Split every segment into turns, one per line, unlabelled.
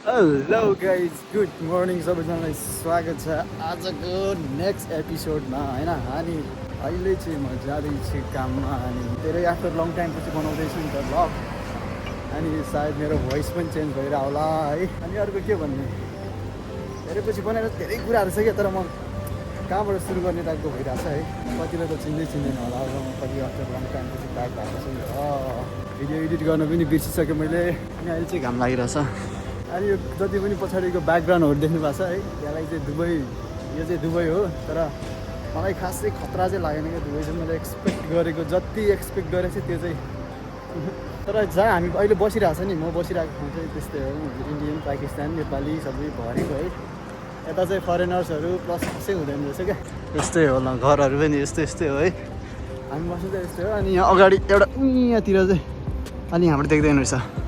Hello guys good morning सबैजनालाई स्वागत छ आजको नेक्स्ट एपिसोडमा होइन। अनि अहिले चाहिँ म जाँदैछु काममा अनि धेरै आफ्टर लङ टाइमपछि बनाउँदैछु नि त भ्लग। अनि सायद मेरो भोइस पनि चेन्ज भइरह होला है। अनि अर्को के भन्ने धेरै पछि बनाएर धेरै कुराहरू छ क्या, तर म कहाँबाट सुरु गर्ने टाइपको भइरहेको छ है। कतिले त चिन्दैन होला, अब म कति आफ्टर लङ टाइमपछि ब्याक भएको छु नि त। भिडियो एडिट गर्न पनि बिर्सिसकेँ मैले। अनि अहिले चाहिँ घाम लागिरहेछ। अनि यो जति पनि पछाडिको ब्याकग्राउन्डहरू देख्नु भएको छ है, त्यसलाई चाहिँ दुबई, यो चाहिँ दुबई हो। तर मलाई खासै खतरा चाहिँ लागेन क्या दुबई चाहिँ। मैले एक्सपेक्ट गरेको जति एक्सपेक्ट गरेको थिएँ त्यो चाहिँ तर जहाँ हामी अहिले बसिरहेको छ नि, म बसिरहेको ठाउँ चाहिँ त्यस्तै हो। इन्डियन, पाकिस्तान, नेपाली सबै भरेको है। यता चाहिँ फरेनर्सहरू प्लस कसै हुँदैन रहेछ क्या। यस्तै होला, घरहरू पनि यस्तै हो है। हामी बस्नु चाहिँ यस्तै हो। अनि यहाँ अगाडि एउटा यहाँतिर चाहिँ अनि हाम्रो देख्दैन रहेछ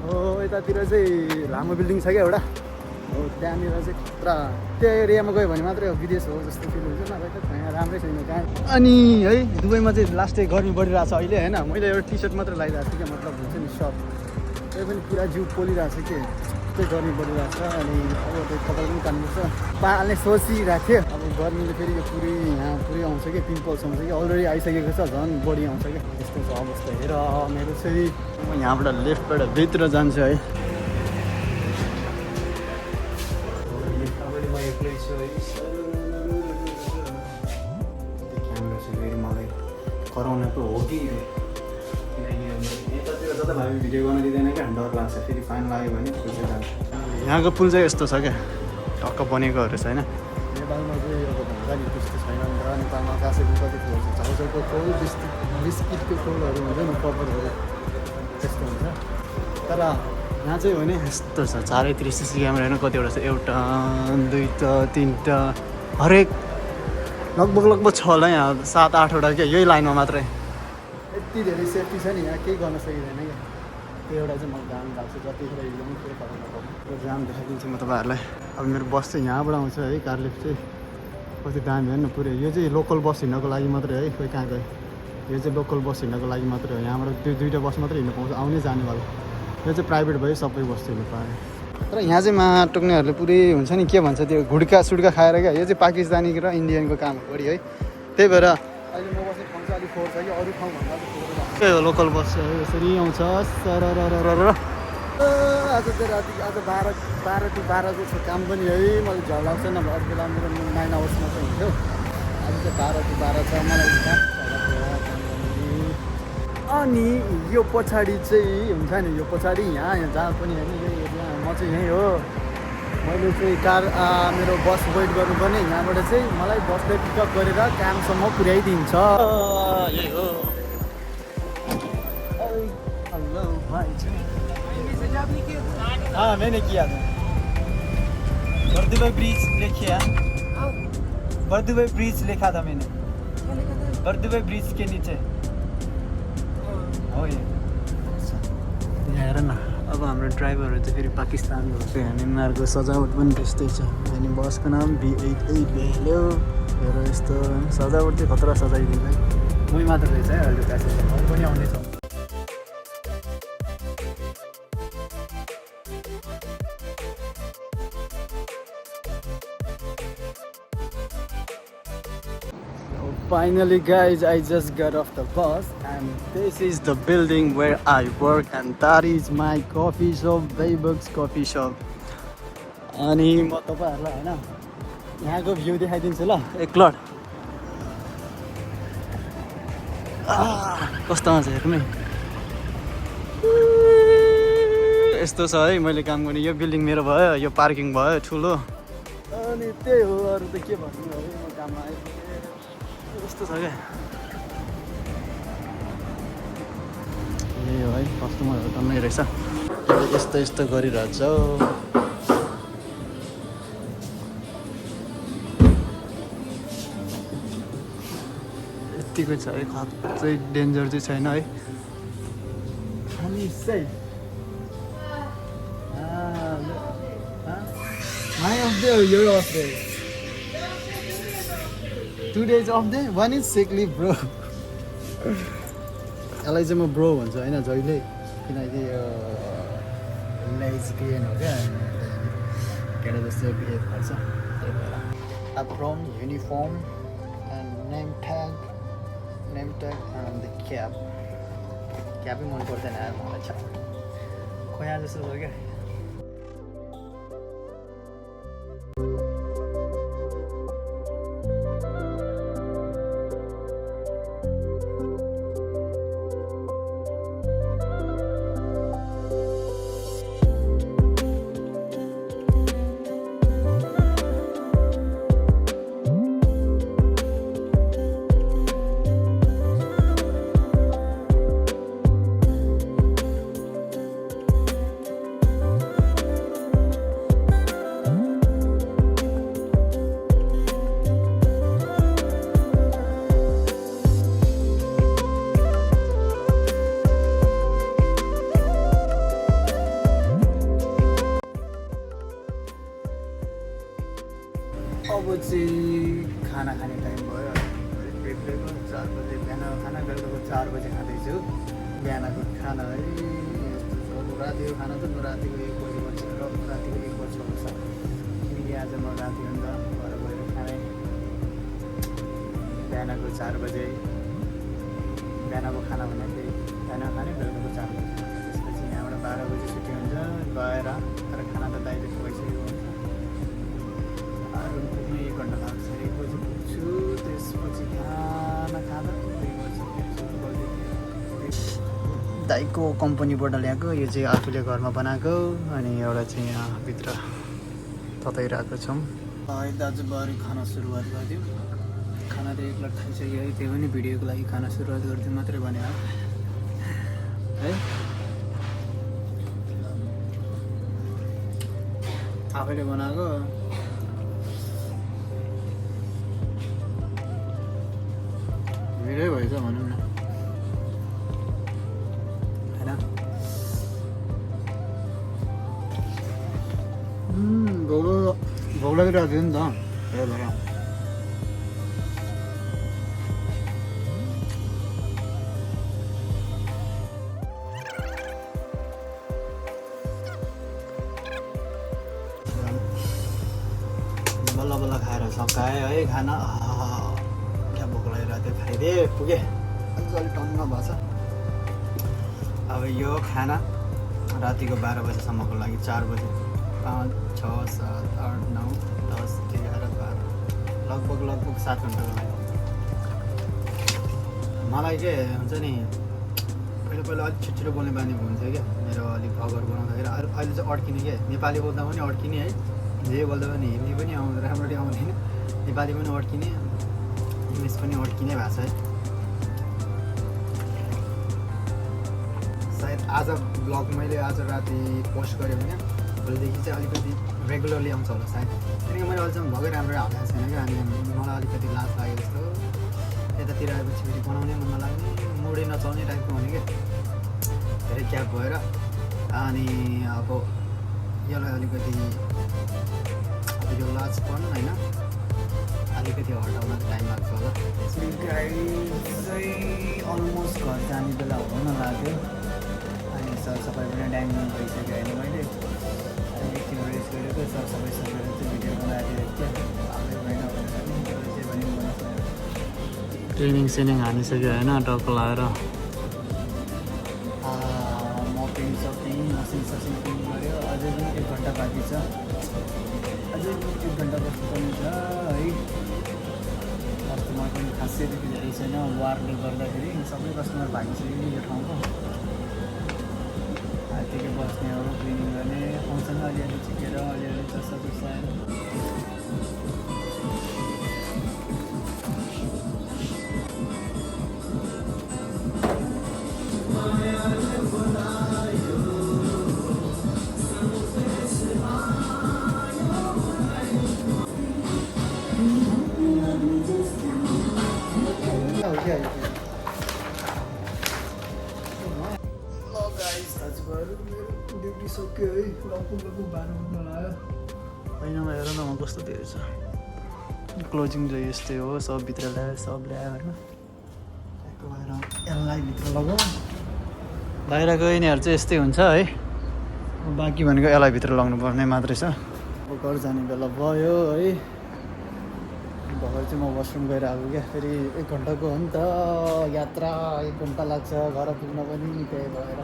हो। यतातिर चाहिँ लामो बिल्डिङ छ क्या एउटा हो, त्यहाँनिर चाहिँ खतरा। त्यो एरियामा गयो भने मात्रै हो विदेश हो जस्तो फिल हुन्छ, नभए त यहाँ राम्रै छैन कहाँ। अनि है दुबईमा चाहिँ लास्ट डे गर्मी बढिरहेको छ अहिले होइन। मैले एउटा टी सर्ट मात्र लगाइरहेको छु क्या, मतलब हुन्छ नि सर्ट, त्यो पनि पुरा जिउ पोलिरहेको छ कि त्यही गर्मी बढिरहेको छ। अनि अब त्यो कपाल पनि काट्नुपर्छ पाल्ने सोचिरहेको थियो। अब गर्मीले फेरि यो पुरै आउँछ कि पिम्पल्स आउँछ कि, अलरेडी आइसकेको छ, झन् बढी आउँछ क्या। त्यस्तो छ अवस्था। हेर मेरो चाहिँ म यहाँबाट लेफ्टबाट भित्र जान्छु है। म एक्लै छु है। क्यामेरा चाहिँ फेरि मलाई कराउनको हो कि, किनकि यतातिर जता भए भिडियो गर्न दिँदैन क्या, डर लाग्छ फेरि फाइन लाग्यो भने पुल चाहिँ जान्छ। यहाँको पुल चाहिँ यस्तो छ क्या, टक्क बनेकोहरू छ होइन। नेपालमा चाहिँ अब भन्छ नि त्यस्तो छैन नि त। नेपालमा कासेको कति खोल छ, छाउछाउको खोल, बिस्किटको खोलहरू हुन्छ नि, कपरहरू त्यस्तो हुन्छ। तर यहाँ चाहिँ हो नि यस्तो छ, चारैतिर सिसी क्यामेरा होइन। कतिवटा छ, एउटा दुईवटा तिनवटा, हरेक लगभग छ होला यहाँ, 7-8वटा क्या यही लाइनमा मात्रै। यति धेरै सेफ्टी छ नि यहाँ, केही गर्न सकिँदैन क्या। त्यो एउटा चाहिँ मलाई जाम लाग्छ, जतिखेर एकदम केही फरक नपर्ने। जाम देखाइदिन्छु म तपाईँहरूलाई। अब मेरो बस चाहिँ यहाँबाट आउँछ है, कार लिफ्ट चाहिँ कति दामी हो नि पुरै। यो चाहिँ लोकल बस हिँड्नको लागि मात्रै है, कोही कहाँ गयो। यो चाहिँ लोकल बस हिँड्नको लागि मात्रै हो, यहाँबाट दुईवटा बस मात्रै हिँड्नु पाउँछ, आउने जानेवाला। यो चाहिँ प्राइभेट भयो, सबै बस हिँड्नु पाएँ। तर यहाँ चाहिँ मा टोक्नेहरूले पुरै हुन्छ नि, के भन्छ त्यो गुड्का सुड्का खाएर क्या। यो चाहिँ पाकिस्तानी र इन्डियनको काम हो बढी है। त्यही भएर अहिले म बस्ने ठाउँ चाहिँ अलिक फोहोर छ कि, अरू ठाउँभन्दा चाहिँ फोहोर लाग्छ। त्यही हो लोकल बस चाहिँ यसरी आउँछ सरर। आज चाहिँ राति आज 12 to 12 चाहिँ काम पनि है। मलाई झ्याउ लाग्छ, नभए अरू बेला मेरो 9 आवर्स मात्रै हुन्थ्यो। आज चाहिँ 12 to 12 छ मलाई। अनि यो पछाडि चाहिँ हुन्छ नि, यो पछाडि यहाँ जहाँ पनि होइन, यही एरिया म चाहिँ यहीँ हो। मैले चाहिँ कार मेरो बस वेट गर्नुपर्ने, यहाँबाट चाहिँ मलाई बसले पिकअप गरेर कामसम्म पुर्याइदिन्छ। यही हो। हेलो भाइ। हाँ मैंने किया था। बर्दुबई ब्रिज लिखिए, बर्दुबई ब्रिज लिखा था मैंने, बर्दुबई ब्रिज के नीचे हो ये। हेर न, अब हाम्रो ड्राइभरहरू चाहिँ फेरि पाकिस्तानको हो चाहिँ, अनि उनीहरूको सजावट पनि त्यस्तै छ। अनि बसको नाम V88 भेल्यो। हेर यस्तो सजावट चाहिँ खतरा सजाइदिन्छ है। मै मात्र रहेछ है अहिले प्यासेन्जर, अरू पनि आउँदैछ। Finally guys, I just got off the bus and this is the building where I work and that is my coffee shop, Baybugs coffee shop. अनि म तपाईहरुलाई हैन यहाँको भ्यू देखाइदिन्छु ल एकलट। कस्तो आउँछ हेर्नु। यस्तो छ है मैले काम गर्ने। यो बिल्डिङ मेरो भयो, यो पार्किङ भयो ठुलो। अनि त्यही हो, अरु त के भन्नु है। म काममा आइपुगे यस्तो छ क्या। यही हो है, कस्टमरहरू टन्नै रहेछ। यस्तो गरिरहेछ। यतिकै छ है, खासै डेन्जर चाहिँ छैन है। My off day or your off day? 2 days off day? 1 is sick leave bro. यसलाई चाहिँ म ब्रो भन्छु होइन जहिले, किनकि लेजिबियन हो क्या। केटा जस्तो बिहेभ गर्छ त्यही भएर apron uniform and name tag and the क्यापै मन पर्दैन यार मलाई छ खोया जस्तो छ क्या अब चाहिँ खाना खाने टाइम भयो बेलुकाको 4 बजे बिहान खाना बेलुकाको 4 बजे खाँदैछु बिहानको खाना है रातिको खाना त रातिको 1 बजी बन्छ र रातिको 1 बजी हुन्छ किनकि आज म राति अन्त घर गएर खाने बिहानको 4 बजे बिहानको खाना भन्दाखेरि बिहान खाने बेलुकाको 4 बजे त्यसपछि यहाँबाट 12 बजी छुट्टी हुन्छ गएर तर खाना त डाइरेक्ट भइसकेको हुन्छ पुग्नु 1 घन्टा लाग्छ 1 बजी पुग्छु त्यसपछि खाना खाँदा 2 बजी दाइको कम्पनीबाट ल्याएको यो चाहिँ आफूले घरमा बनाएको अनि एउटा चाहिँ यहाँ भित्र तताइरहेको छौँ दाजुबारी खाना सुरुवात गरिदिउँ खाना त 1 प्लेट खाइसक्यो है त्यो पनि भिडियोको लागि खाना सुरुवात गरिदिउँ मात्रै भने है आफैले बनाएको भिडै भएछ भनौँ न होइन भोक लागिरहेको थियो नि त त्यही भएर बल्ल बल्ल खाएर सकाएँ है खाना क्या भोक लागिरहेको थियो खाइदिएँ पुगेँ अलिक टन्न भएछ अब यो खाना रातिको 12 बजीसम्मको लागि 4 बजी 5, 6, 7, 8, 9, 10, 11, 12 लगभग 7 घन्टाको लागि मलाई के हुन्छ नि पहिला अलिक छिटो बोल्ने बानी हुन्थ्यो क्या मेरो अलिक भ्लगहरू बनाउँदाखेरि अहिले चाहिँ अड्किने क्या नेपाली बोल्दा पनि अड्किने है जे बोल्दा पनि हिन्दी पनि राम्ररी आउँदैन नेपाली पनि अड्किने इङ्ग्लिस पनि अड्किने भएको छ है सायद आज ब्लग मैले आज राति पोस्ट गरेँ भने भोलिदेखि चाहिँ अलिकति रेगुलरली आउँछ होला सायद किनकि मैले अहिलेसम्म भगै राम्रो हालेको छैन क्या अनि मलाई अलिकति लाज लाग्यो जस्तो यतातिर आएपछि फेरि बनाउने मन नलाग्ने मुडै नचल्ने टाइपको हुने क्या धेरै क्याप भएर अनि अब यसलाई अलिकति अब यो लाजपन होइन अलिकति हटाउन टाइम लाग्छ होला चाहिँ अलमोस्ट घर जाने बेला हुन लाग्यो अनि सरसफाइ पनि ड्याङ भइसक्यो अहिले मैले एकछिन रेस्ट गरेको सरसफाइ सकेर चाहिँ भिडियो बनाइदिएको थिएँ ट्रेनिङ सेनिङ हानिसक्यो होइन टक्क लगाएर मपिङ सपिङ मसिन ससिन क्लिन गऱ्यो अझै पनि 1 घन्टा बाँकी छ अझै 1 घन्टा बस्नुपर्ने छ है कस्टमर पनि खासै त्यति धेरै छैन वारले गर्दाखेरि सबै कस्टमर भागिसक्यो नि यो ठाउँको त्यतिकै बस्नेहरू क्लिनिङ गर्ने आउँछन् अलिअलि चिकेर अलिअलि चस्सा चुस्साएर ड्युटी सक्यो है लगभग 12 बज्न लाग्यो ऐनामा हेर न म कस्तो धेरै छ क्लोजिङ चाहिँ यस्तै हो सब भित्र ल्यायो सब ल्यायो होइन यसलाई भित्र लगाऊ बाहिरको यिनीहरू चाहिँ यस्तै हुन्छ है बाँकी भनेको यसलाई भित्र लगाउनु पर्ने मात्रै छ अब घर जाने बेला भयो है। भर्खर चाहिँ म वासरुम गएर आएको क्या, फेरि 1 घन्टाको हो नि त यात्रा, 1 घन्टा लाग्छ घर पुग्न पनि। त्यही भएर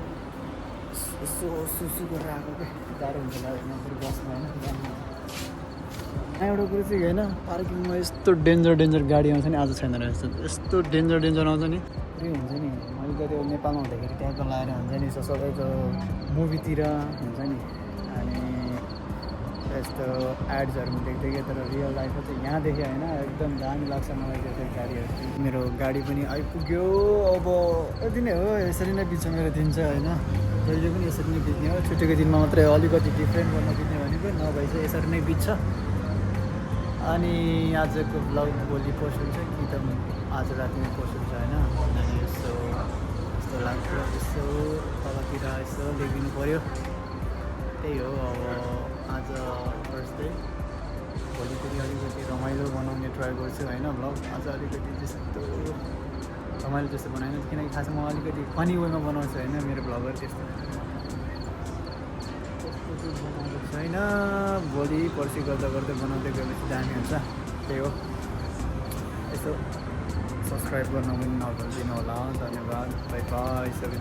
यसो सुसु गरेर आएको क्या, गाह्रो हुन्छ लाग्दैन फेरि बसमा होइन जानु। एउटा कुरो चाहिँ होइन, पार्किङमा यस्तो डेन्जर गाडी आउँछ नि, आज छैन रहेछ। यस्तो डेन्जर आउँछ नि, फ्री हुन्छ नि। मैले त त्यो नेपालमा हुँदाखेरि त्यहाँको लाएर हुन्छ नि, सबैको मुभीतिर हुन्छ नि, अनि यस्तो एड्सहरूमा देख्दै, तर रियल लाइफमा चाहिँ यहाँ देखेँ होइन, एकदम दामी लाग्छ मलाई त्यो चाहिँ गाडीहरू। मेरो गाडी पनि आइपुग्यो। अब यति नै हो, यसरी नै बित्छ मेरो दिन चाहिँ होइन, जहिले पनि यसरी नै बित्ने हो। छुट्टीको दिनमा मात्रै अलिकति डिफ्रेन्ट गर्न बित्ने भनेको, नभए चाहिँ यसरी नै बित्छ। अनि आजको भ्लग भोलि पोस्ट हुन्छ कि त आज रातिमै पोस्ट हुन्छ होइन। अनि यस्तो लाग्छ, यसो तलतिर यसो लेखिदिनु पऱ्यो, त्यही हो। अब आज थर्सडे, भोलि फेरि अलिकति रमाइलो बनाउने ट्राई गर्छु होइन भ्लग। आज अलिकति त्यस्तो रमाइलो जस्तो बनाएन, किनकि खासमा म अलिकति फनी वेमा बनाउँछु होइन मेरो भ्लगहरू। त्यस्तो बनाएको छैन, भोलि पर्सि गर्दा बनाउँदै गएपछि दामी हुन्छ। त्यही हो, यसो सब्सक्राइब गर्न पनि नभुलिदिनु होला। धन्यवाद, बाई बाई सबै।